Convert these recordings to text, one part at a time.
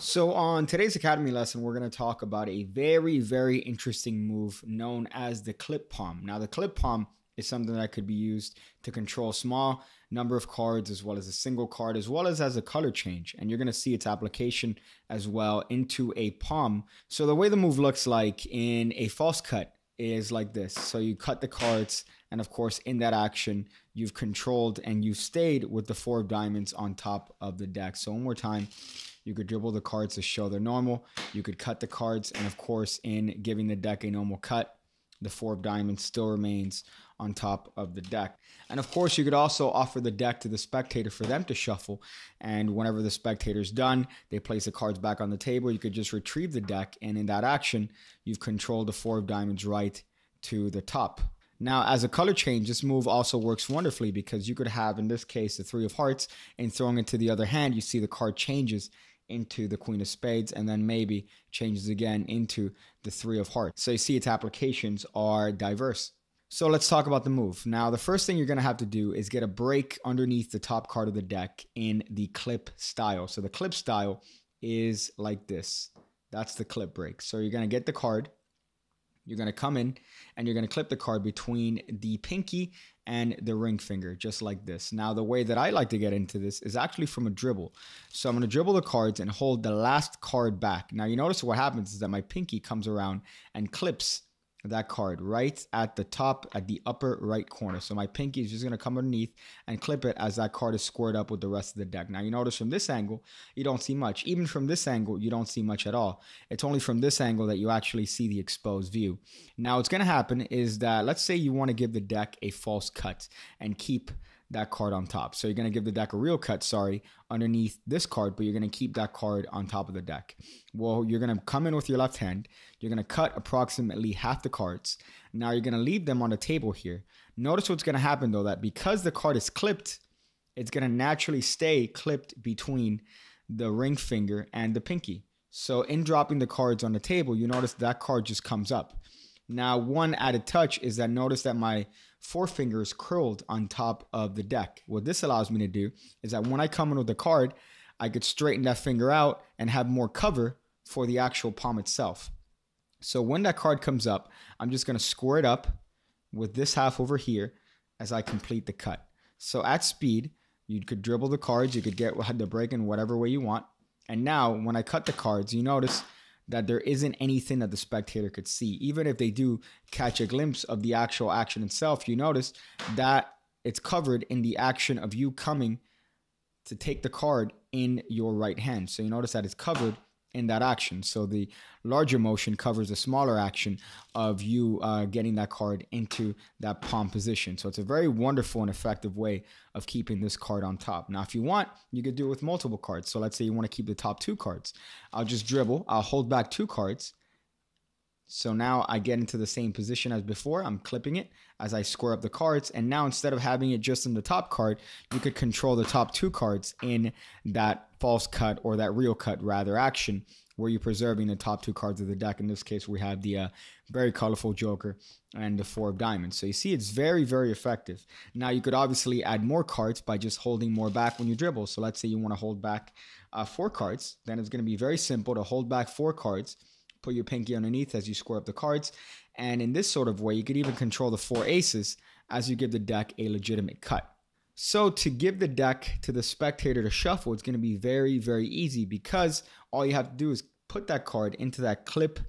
So on today's Academy lesson, we're going to talk about a very, very interesting move known as the clip palm. Now, the clip palm is something that could be used to control small number of cards as well as a single card as well as a color change. And you're going to see its application as well into a palm. So the way the move looks like in a false cut is like this. So you cut the cards, and of course in that action you've controlled and you've stayed with the 4 of diamonds on top of the deck. So one more time, you could dribble the cards to show they're normal. You could cut the cards, and of course in giving the deck a normal cut, the 4 of diamonds still remains on top of the deck. And of course you could also offer the deck to the spectator for them to shuffle, and whenever the spectator's done, they place the cards back on the table. You could just retrieve the deck, and in that action you've controlled the 4 of diamonds right to the top. Now, as a color change, this move also works wonderfully because you could have, in this case, the 3 of hearts, and throwing it to the other hand, you see the card changes into the Queen of Spades, and then maybe changes again into the 3 of hearts. So you see its applications are diverse. So let's talk about the move. Now, the first thing you're going to have to do is get a break underneath the top card of the deck in the clip style. So the clip style is like this. That's the clip break. So you're going to get the card. You're going to come in and you're going to clip the card between the pinky and the ring finger, just like this. Now, the way that I like to get into this is actually from a dribble. So I'm going to dribble the cards and hold the last card back. Now, you notice what happens is that my pinky comes around and clips that card right at the top, at the upper right corner. So my pinky is just going to come underneath and clip it as that card is squared up with the rest of the deck. Now, you notice from this angle, you don't see much. Even from this angle, you don't see much at all. It's only from this angle that you actually see the exposed view. Now, what's going to happen is that, let's say you want to give the deck a false cut and keep that card on top. So you're going to give the deck a real cut, underneath this card, but you're going to keep that card on top of the deck. Well, you're going to come in with your left hand. You're going to cut approximately half the cards. Now you're going to leave them on the table here. Notice what's going to happen though, that because the card is clipped, it's going to naturally stay clipped between the ring finger and the pinky. So in dropping the cards on the table, you notice that card just comes up. Now, one added touch is that notice that my forefinger is curled on top of the deck. What this allows me to do is that when I come in with the card, I could straighten that finger out and have more cover for the actual palm itself. So when that card comes up, I'm just going to square it up with this half over here as I complete the cut. So at speed, you could dribble the cards, you could get the break in whatever way you want. And now when I cut the cards, you notice that there isn't anything that the spectator could see. Even if they do catch a glimpse of the actual action itself, you notice that it's covered in the action of you coming to take the card in your right hand. So you notice that it's covered in that action. So the larger motion covers the smaller action of you getting that card into that palm position. So it's a very wonderful and effective way of keeping this card on top. Now, if you want, you could do it with multiple cards. So let's say you want to keep the top 2 cards. I'll just dribble. I'll hold back 2 cards. So now I get into the same position as before. I'm clipping it as I square up the cards. And now instead of having it just in the top card, you could control the top 2 cards in that false cut, or that real cut rather, action, where you're preserving the top 2 cards of the deck. In this case, we have the very colorful Joker and the 4 of diamonds. So you see it's very, very effective. Now you could obviously add more cards by just holding more back when you dribble. So let's say you want to hold back 4 cards. Then it's going to be very simple to hold back 4 cards. Put your pinky underneath as you square up the cards. And in this sort of way, you could even control the 4 aces as you give the deck a legitimate cut. So to give the deck to the spectator to shuffle, it's going to be very, very easy, because all you have to do is put that card into that clip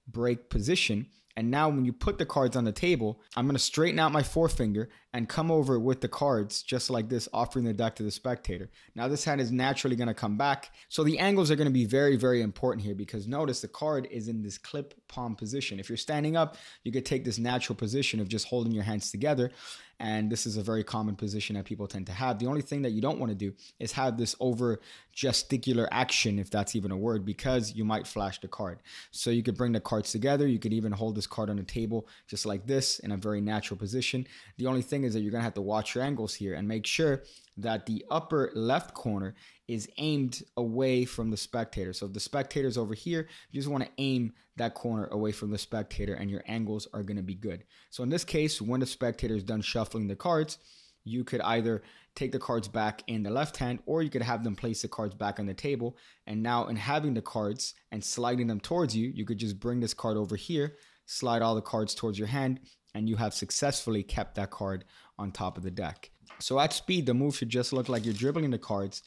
break position. And now when you put the cards on the table, I'm going to straighten out my forefinger and come over with the cards just like this, offering the deck to the spectator. Now this hand is naturally going to come back. So the angles are going to be very, very important here, because notice the card is in this clip palm position. If you're standing up, you could take this natural position of just holding your hands together. And this is a very common position that people tend to have. The only thing that you don't want to do is have this over gesticular action, if that's even a word, because you might flash the card. So you could bring the cards together. You could even hold this card on the table just like this in a very natural position. The only thing is that you're going to have to watch your angles here and make sure that the upper left corner is aimed away from the spectator. So if the spectator's over here, you just want to aim that corner away from the spectator and your angles are going to be good. So in this case, when the spectator is done shuffling the cards, you could either take the cards back in the left hand, or you could have them place the cards back on the table. And now in having the cards and sliding them towards you, you could just bring this card over here, slide all the cards towards your hand, and you have successfully kept that card on top of the deck. So at speed, the move should just look like you're dribbling the cards,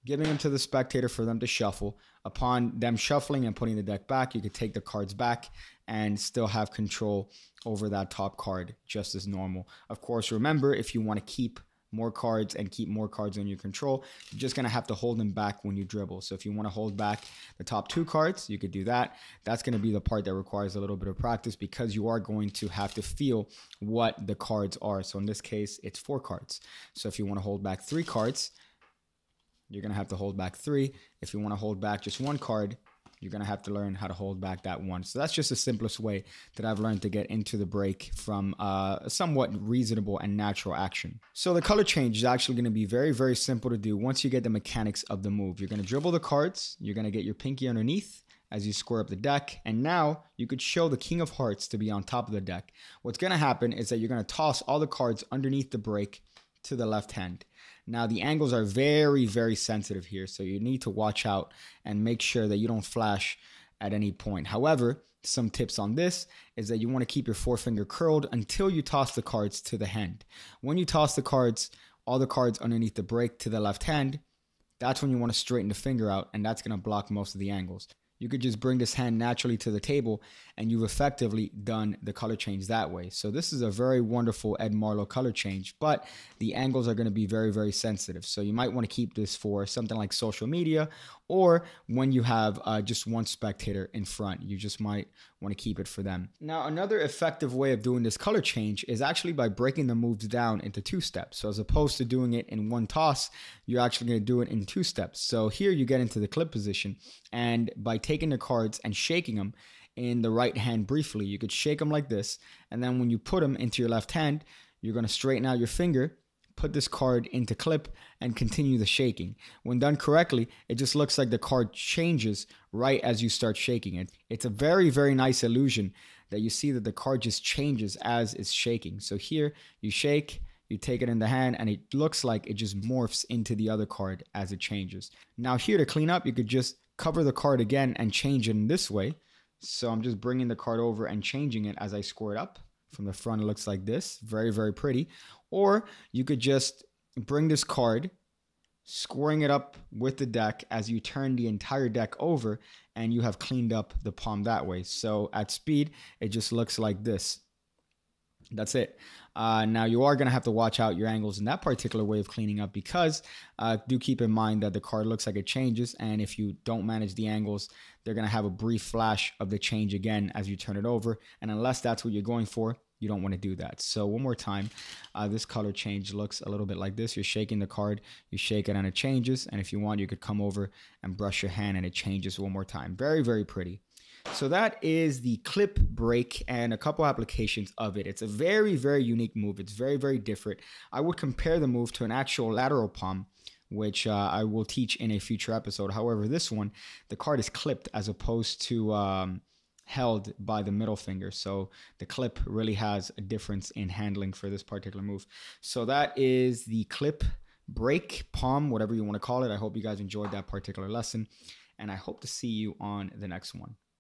giving them to the spectator for them to shuffle. Upon them shuffling and putting the deck back, you could take the cards back and still have control over that top card just as normal. Of course, remember, if you want to keep more cards and keep more cards on your control, you're just going to have to hold them back when you dribble. So if you want to hold back the top 2 cards, you could do that. That's going to be the part that requires a little bit of practice, because you are going to have to feel what the cards are. So in this case, it's 4 cards. So if you want to hold back 3 cards, you're going to have to hold back 3. If you want to hold back just 1 card, you're going to have to learn how to hold back that 1. So that's just the simplest way that I've learned to get into the break from a somewhat reasonable and natural action. So the color change is actually going to be very, very simple to do once you get the mechanics of the move. You're going to dribble the cards. You're going to get your pinky underneath as you square up the deck. And now you could show the King of Hearts to be on top of the deck. What's going to happen is that you're going to toss all the cards underneath the break to the left hand. Now, the angles are very, very sensitive here, so you need to watch out and make sure that you don't flash at any point. However, some tips on this is that you want to keep your forefinger curled until you toss the cards to the hand. When you toss the cards, all the cards underneath the break to the left hand, that's when you want to straighten the finger out, and that's going to block most of the angles. You could just bring this hand naturally to the table, and you've effectively done the color change that way. So this is a very wonderful Ed Marlowe color change, but the angles are going to be very, very sensitive. So you might want to keep this for something like social media, or when you have just one spectator in front, you just might want to keep it for them. Now, another effective way of doing this color change is actually by breaking the moves down into 2 steps. So as opposed to doing it in 1 toss, you're actually going to do it in 2 steps. So here you get into the clip position, and by taking the cards and shaking them in the right hand briefly, you could shake them like this, and then when you put them into your left hand, you're going to straighten out your finger, put this card into clip, and continue the shaking. When done correctly, it just looks like the card changes right as you start shaking it. It's a very, very nice illusion that you see that the card just changes as it's shaking. So here you shake, you take it in the hand, and it looks like it just morphs into the other card as it changes. Now here to clean up, you could just cover the card again and change it in this way. So I'm just bringing the card over and changing it as I score it up. From the front, it looks like this. Very, very pretty. Or you could just bring this card, scoring it up with the deck as you turn the entire deck over, and you have cleaned up the palm that way. So at speed, it just looks like this. That's it. Now you are going to have to watch out your angles in that particular way of cleaning up, because do keep in mind that the card looks like it changes, and if you don't manage the angles, they're going to have a brief flash of the change again as you turn it over, and unless that's what you're going for, you don't want to do that. So one more time, this color change looks a little bit like this. You're shaking the card, you shake it and it changes, and if you want, you could come over and brush your hand and it changes one more time. Very, very pretty. So that is the clip break and a couple applications of it. It's a very, very unique move. It's very, very different. I would compare the move to an actual lateral palm, which I will teach in a future episode. However, this one, the card is clipped as opposed to held by the middle finger. So the clip really has a difference in handling for this particular move. So that is the clip break, palm, whatever you want to call it. I hope you guys enjoyed that particular lesson, and I hope to see you on the next one.